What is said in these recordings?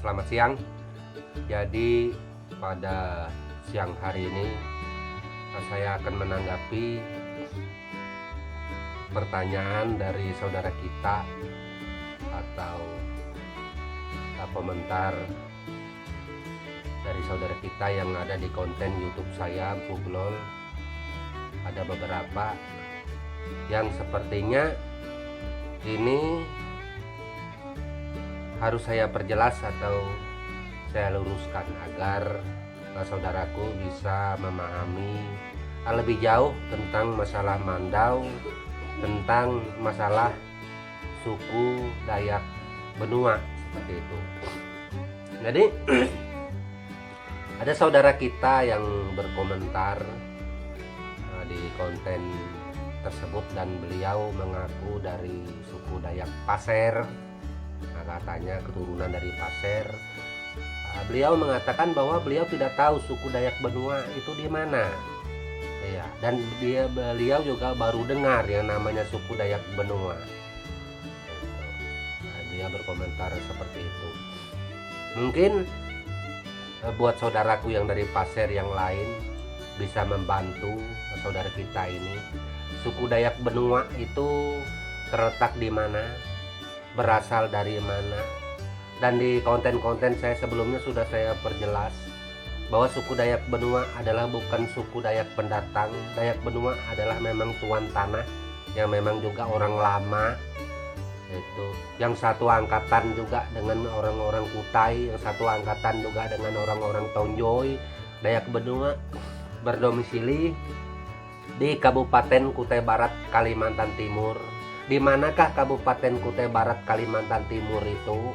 Selamat siang. Jadi pada siang hari ini saya akan menanggapi pertanyaan dari saudara kita atau komentar dari saudara kita yang ada di konten YouTube saya, Puglol. Ada beberapa yang sepertinya ini harus saya perjelas atau saya luruskan agar saudaraku bisa memahami lebih jauh tentang masalah Mandau, tentang masalah suku Dayak Benua seperti itu. Jadi ada saudara kita yang berkomentar di konten tersebut dan beliau mengaku dari suku Dayak Pasir. Katanya keturunan dari Pasir. Beliau mengatakan bahwa beliau tidak tahu suku Dayak Benua itu di mana. Ya, dan beliau juga baru dengar yang namanya suku Dayak Benua. Dia berkomentar seperti itu. Mungkin buat saudaraku yang dari Pasir yang lain bisa membantu saudara kita ini. Suku Dayak Benua itu terletak di mana? Berasal dari mana? Dan di konten-konten saya sebelumnya sudah saya perjelas bahwa suku Dayak Benua adalah bukan suku Dayak pendatang. Dayak Benua adalah memang tuan tanah yang memang juga orang lama, itu yang satu angkatan juga dengan orang-orang Kutai, yang satu angkatan juga dengan orang-orang Tonjoy. Dayak Benua berdomisili di Kabupaten Kutai Barat, Kalimantan Timur. Di manakah Kabupaten Kutai Barat, Kalimantan Timur itu?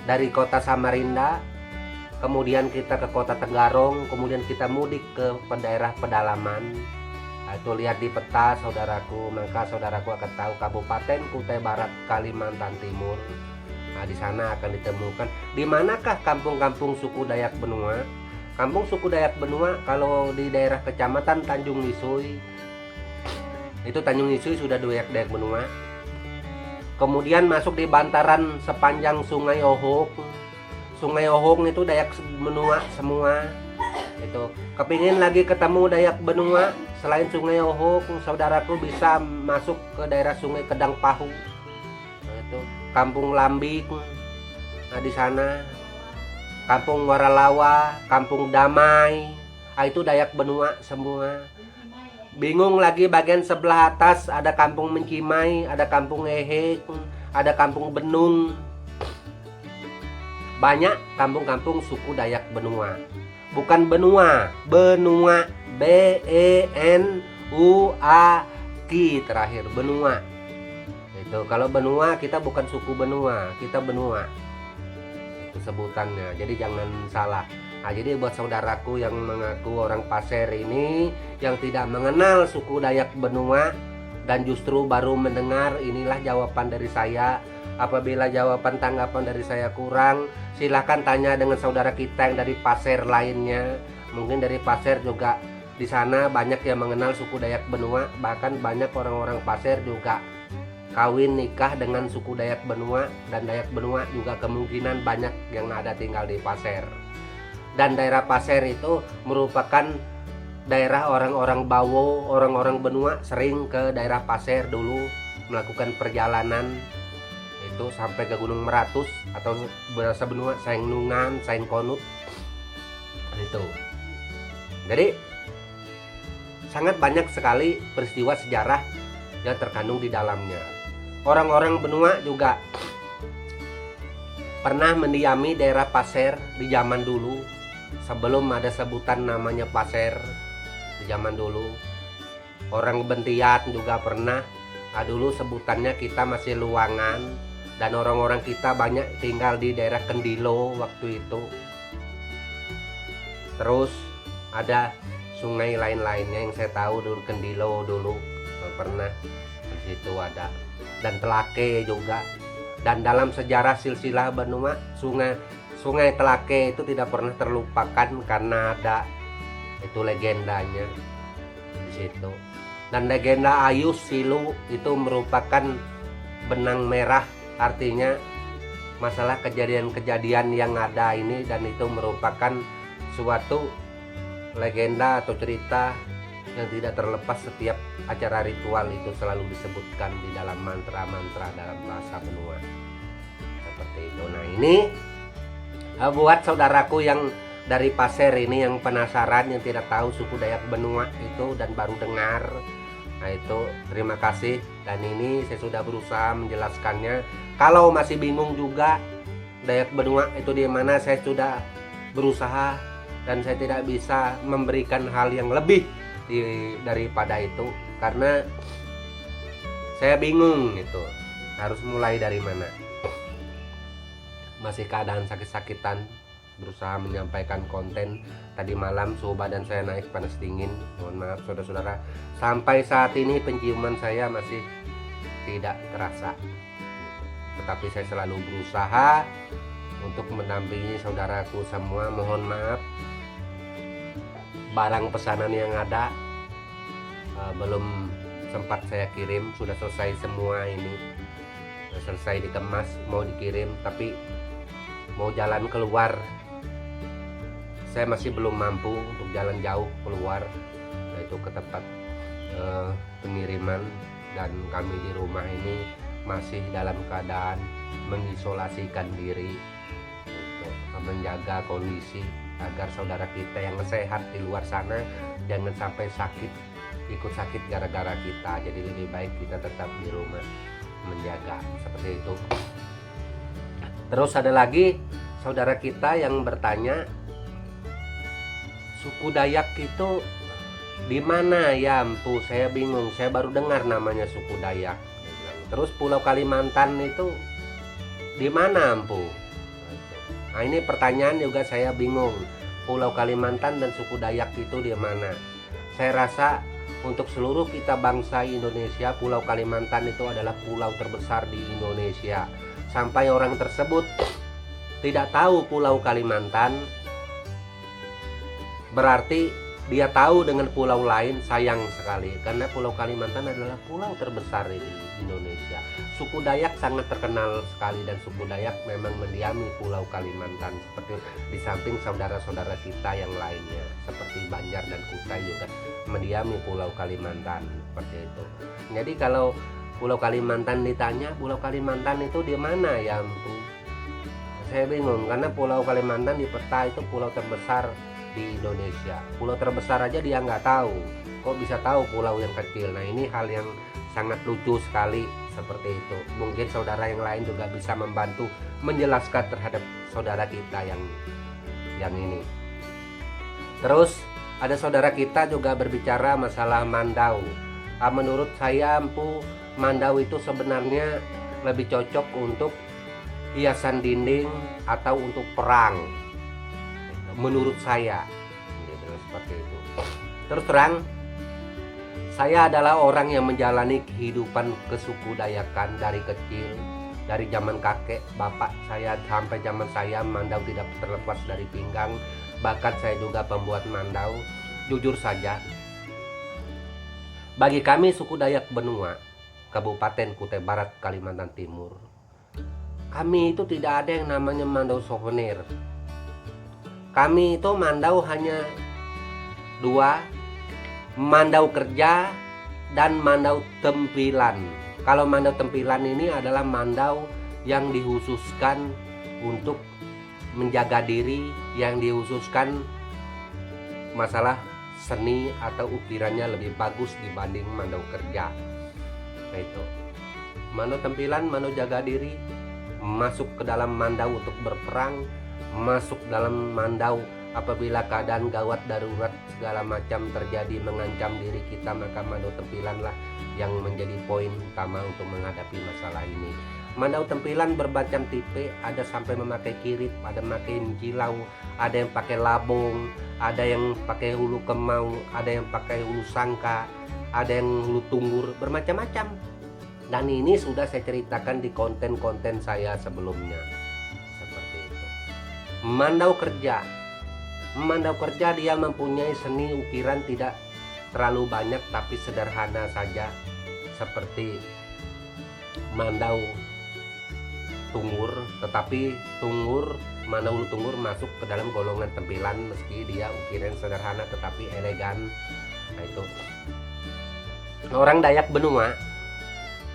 Dari kota Samarinda, kemudian kita ke kota Tenggarong, kemudian kita mudik ke daerah pedalaman. Itu lihat di peta saudaraku, maka saudaraku akan tahu Kabupaten Kutai Barat, Kalimantan Timur. Di sana akan ditemukan di manakah kampung-kampung suku Dayak Benua. Kampung suku Dayak Benua kalau di daerah Kecamatan Tanjung Lisui, itu Tanjung Lisui sudah Dayak Benua. Kemudian masuk di bantaran sepanjang Sungai Ohok. Sungai Ohok itu Dayak Benua semua. Itu kepingin lagi ketemu Dayak Benua selain Sungai Ohok, saudaraku bisa masuk ke daerah Sungai Kedang Pahu. Itu Kampung Lambik. Di sana Kampung Waralawa, Kampung Damai. Itu Dayak Benua semua. Bingung lagi bagian sebelah atas ada Kampung Mencimai, ada Kampung Ehek, ada Kampung Benung. Banyak kampung-kampung suku Dayak Benua. Bukan Benua, Benua, B-E-N-U-A-Q terakhir, Benua. Itu kalau Benua kita bukan suku Benua, kita Benua. Itu sebutannya. Jadi jangan salah. Jadi buat saudaraku yang mengaku orang Pasir ini yang tidak mengenal suku Dayak Benua dan justru baru mendengar, inilah jawaban dari saya. Apabila jawaban tanggapan dari saya kurang, silahkan tanya dengan saudara kita yang dari Pasir lainnya. Mungkin dari Pasir juga di sana banyak yang mengenal suku Dayak Benua, bahkan banyak orang-orang Pasir juga kawin nikah dengan suku Dayak Benua, dan Dayak Benua juga kemungkinan banyak yang ada tinggal di Pasir. Dan daerah Pasir itu merupakan daerah orang-orang Bawo, orang-orang Benua sering ke daerah Pasir dulu melakukan perjalanan itu sampai ke Gunung Meratus atau bahasa Benua Saeng Nungan, Saeng Konut. Itu. Jadi sangat banyak sekali peristiwa sejarah yang terkandung di dalamnya. Orang-orang Benua juga pernah mendiami daerah Pasir di zaman dulu. Sebelum ada sebutan namanya Pasir di zaman dulu. Orang Bentiat juga pernah. Dulu sebutannya kita masih Luangan. Dan orang-orang kita banyak tinggal di daerah Kendilo waktu itu. Terus ada sungai lain-lainnya yang saya tahu dulu, Kendilo dulu pernah di situ ada. Dan Telake juga. Dan dalam sejarah silsilah Benua, Sungai Telake itu tidak pernah terlupakan karena ada itu legendanya di situ. Dan legenda Ayus Silu itu merupakan benang merah, artinya masalah kejadian-kejadian yang ada ini, dan itu merupakan suatu legenda atau cerita yang tidak terlepas. Setiap acara ritual itu selalu disebutkan di dalam mantra-mantra dalam bahasa Benua seperti itu. Nah ini buat saudaraku yang dari Pasir ini, yang penasaran, yang tidak tahu suku Dayak Benua itu dan baru dengar, nah itu terima kasih. Dan ini saya sudah berusaha menjelaskannya. Kalau masih bingung juga Dayak Benua itu di mana, saya sudah berusaha dan saya tidak bisa memberikan hal yang lebih daripada itu, karena saya bingung itu harus mulai dari mana. Masih keadaan sakit-sakitan, berusaha menyampaikan konten. Tadi malam suhu badan saya naik panas dingin, mohon maaf saudara-saudara. Sampai saat ini penciuman saya masih tidak terasa, tetapi saya selalu berusaha untuk mendampingi saudaraku semua. Mohon maaf, barang pesanan yang ada belum sempat saya kirim. Sudah selesai semua ini, sudah selesai dikemas, mau dikirim, tapi mau jalan keluar saya masih belum mampu untuk jalan jauh keluar, yaitu ke tempat pengiriman. Dan kami di rumah ini masih dalam keadaan mengisolasikan diri untuk menjaga kondisi agar saudara kita yang sehat di luar sana jangan sampai ikut sakit gara-gara kita. Jadi lebih baik kita tetap di rumah menjaga, seperti itu. Terus ada lagi saudara kita yang bertanya, suku Dayak itu di mana ya Empu? Saya bingung, saya baru dengar namanya suku Dayak. Terus Pulau Kalimantan itu di mana Empu? Nah ini pertanyaan juga saya bingung. Pulau Kalimantan dan suku Dayak itu di mana? Saya rasa untuk seluruh kita bangsa Indonesia, Pulau Kalimantan itu adalah pulau terbesar di Indonesia. Sampai orang tersebut tidak tahu Pulau Kalimantan, berarti dia tahu dengan pulau lain. Sayang sekali, karena Pulau Kalimantan adalah pulau terbesar di Indonesia. Suku Dayak sangat terkenal sekali, dan suku Dayak memang mendiami Pulau Kalimantan, seperti di samping saudara-saudara kita yang lainnya seperti Banjar dan Kutai juga mendiami Pulau Kalimantan, seperti itu. Jadi kalau Pulau Kalimantan ditanya, Pulau Kalimantan itu di mana ya Empu? Saya bingung, karena Pulau Kalimantan di peta itu pulau terbesar di Indonesia. Pulau terbesar aja dia nggak tahu, kok bisa tahu pulau yang kecil? Nah ini hal yang sangat lucu sekali, seperti itu. Mungkin saudara yang lain juga bisa membantu menjelaskan terhadap saudara kita yang ini. Terus ada saudara kita juga berbicara masalah mandau. Menurut saya Empu, mandau itu sebenarnya lebih cocok untuk hiasan dinding atau untuk perang, menurut saya seperti itu. Terus terang, saya adalah orang yang menjalani kehidupan kesuku Dayakan dari kecil, dari zaman kakek bapak saya sampai zaman saya. Mandau tidak terlepas dari pinggang. Bahkan saya juga pembuat mandau. Jujur saja, bagi kami suku Dayak Benua, Kabupaten Kutai Barat, Kalimantan Timur, kami itu tidak ada yang namanya mandau souvenir. Kami itu mandau hanya dua, mandau kerja dan mandau tempilan. Kalau mandau tempilan ini adalah mandau yang dikhususkan untuk menjaga diri, yang dikhususkan masalah seni atau ukirannya lebih bagus dibanding mandau kerja. Nah itu mandau tempilan, mandau jaga diri, masuk ke dalam mandau untuk berperang, masuk dalam mandau apabila keadaan gawat darurat segala macam terjadi mengancam diri kita, maka mandau tempilan lah yang menjadi poin utama untuk menghadapi masalah ini. Mandau tempilan bermacam tipe, ada sampai memakai kirip, ada memakai jilau, ada yang pakai labong, ada yang pakai hulu kemau, ada yang pakai hulu sangka, ada yang hulu tunggur, bermacam-macam. Dan ini sudah saya ceritakan di konten-konten saya sebelumnya, seperti itu. Mandau kerja, mandau kerja dia mempunyai seni ukiran tidak terlalu banyak tapi sederhana saja, seperti mandau tungur, tetapi mana ulu tungur masuk ke dalam golongan tempilan meski dia ukiran sederhana tetapi elegan. Nah itu orang Dayak Benua,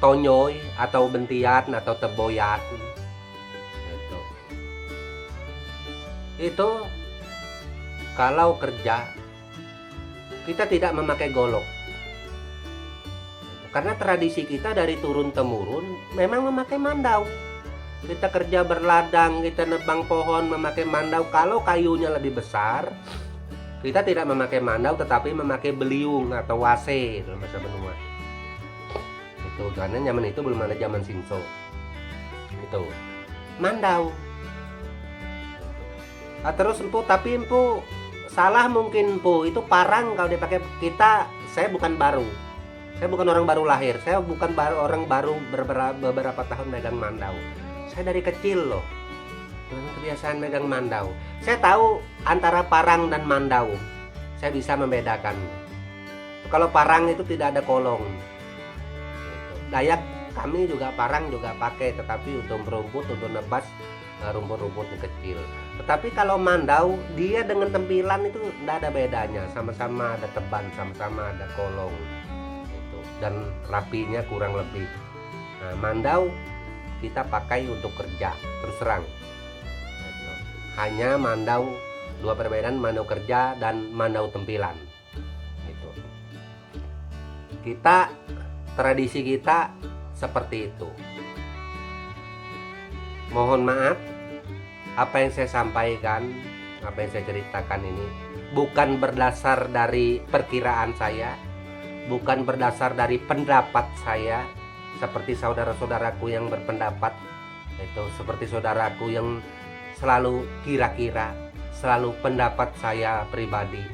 tonyoy atau bentian atau teboyan itu kalau kerja kita tidak memakai golok. Karena tradisi kita dari turun temurun memang memakai mandau. Kita kerja berladang, kita nebang pohon memakai mandau. Kalau kayunya lebih besar, kita tidak memakai mandau tetapi memakai beliung atau wase dalam bahasa Benua. Itu karena zaman itu belum ada zaman singso. Itu mandau. Terus tapi salah mungkin itu parang kalau dipakai kita. Saya bukan orang baru lahir, saya bukan orang baru beberapa tahun megang mandau. Saya dari kecil loh dengan kebiasaan megang mandau. Saya tahu antara parang dan mandau. Saya bisa membedakan. Kalau parang itu tidak ada kolong. Dayak kami juga parang juga pakai, tetapi untuk rumput, untuk nebas rumput-rumputnya kecil. Tetapi kalau mandau dia dengan tempilan itu tidak ada bedanya, sama-sama ada teban, sama-sama ada kolong. Dan rapinya kurang lebih. Nah, mandau kita pakai untuk kerja terus terang. Hanya mandau, dua perbedaan, mandau kerja dan mandau tempilan. Kita tradisi kita seperti itu. Mohon maaf apa yang saya sampaikan, apa yang saya ceritakan ini bukan berdasar dari perkiraan saya, bukan berdasar dari pendapat saya seperti saudara-saudaraku yang berpendapat, itu seperti saudaraku yang selalu kira-kira, selalu pendapat saya pribadi.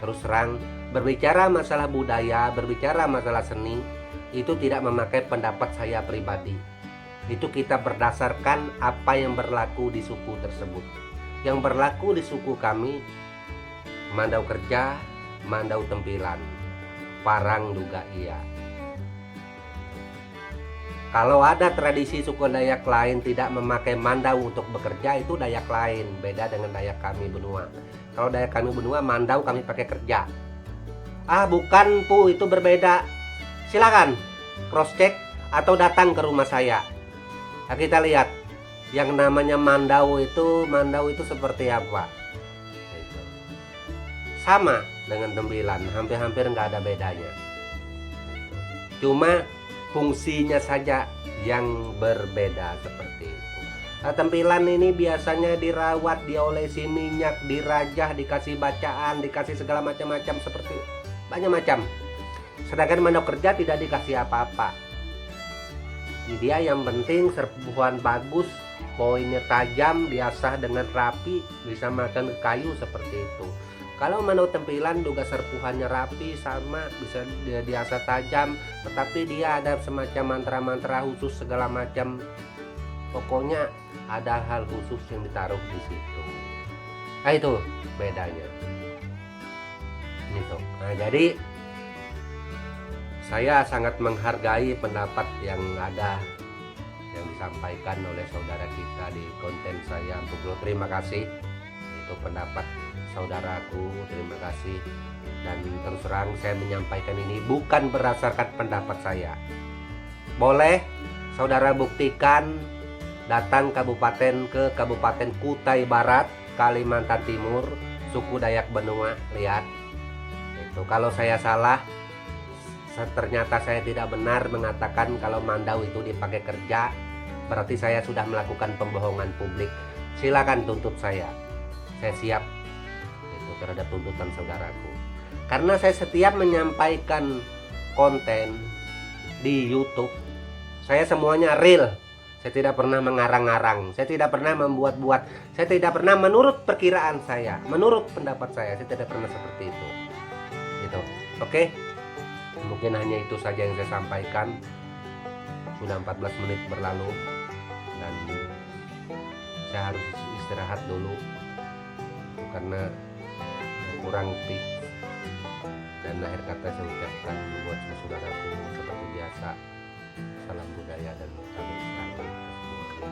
Terus terang, berbicara masalah budaya, berbicara masalah seni, itu tidak memakai pendapat saya pribadi. Itu kita berdasarkan apa yang berlaku di suku tersebut. Yang berlaku di suku kami, mandau kerja, mandau tempilan, parang juga iya. Kalau ada tradisi suku Dayak lain tidak memakai mandau untuk bekerja, itu Dayak lain, beda dengan Dayak kami Benua. Kalau Dayak kami Benua, mandau kami pakai kerja. Bukan itu berbeda. Silakan cross check atau datang ke rumah saya. Nah, kita lihat yang namanya mandau itu seperti apa. Sama dengan tempilan, hampir-hampir nggak ada bedanya. Cuma fungsinya saja yang berbeda seperti itu. Nah, tempilan ini biasanya dirawat, diolesi minyak, dirajah, dikasih bacaan, dikasih segala macam-macam seperti banyak macam. Sedangkan mandau kerja tidak dikasih apa-apa. Dia yang penting serbuhan bagus, poinnya tajam, diasah dengan rapi, bisa makan ke kayu seperti itu. Kalau mandau tempilan juga serpuhannya rapi, sama bisa diasah tajam, tetapi dia ada semacam mantra-mantra khusus segala macam. Pokoknya ada hal khusus yang ditaruh di situ. Nah itu bedanya. Gitu. Nah jadi saya sangat menghargai pendapat yang ada yang disampaikan oleh saudara kita di konten saya. Untuk terima kasih, itu pendapat saudaraku, terima kasih. Dan terus terang saya menyampaikan ini bukan berdasarkan pendapat saya. Boleh saudara buktikan, datang ke Kabupaten Kutai Barat, Kalimantan Timur, suku Dayak Benua, lihat. Itu kalau saya salah, ternyata saya tidak benar mengatakan kalau mandau itu dipakai kerja, berarti saya sudah melakukan pembohongan publik. Silakan tuntut saya siap itu terhadap tuntutan saudaraku. Karena saya setiap menyampaikan konten di YouTube, saya semuanya real. Saya tidak pernah mengarang-arang, saya tidak pernah membuat-buat, saya tidak pernah menurut perkiraan saya, menurut pendapat saya tidak pernah seperti itu. Gitu. Oke? Mungkin hanya itu saja yang saya sampaikan. Sudah 14 menit berlalu dan saya harus istirahat dulu karena kurang fit. Dan akhir kata saya ucapkan buat saudaraku seperti biasa, salam budaya dan salam semua.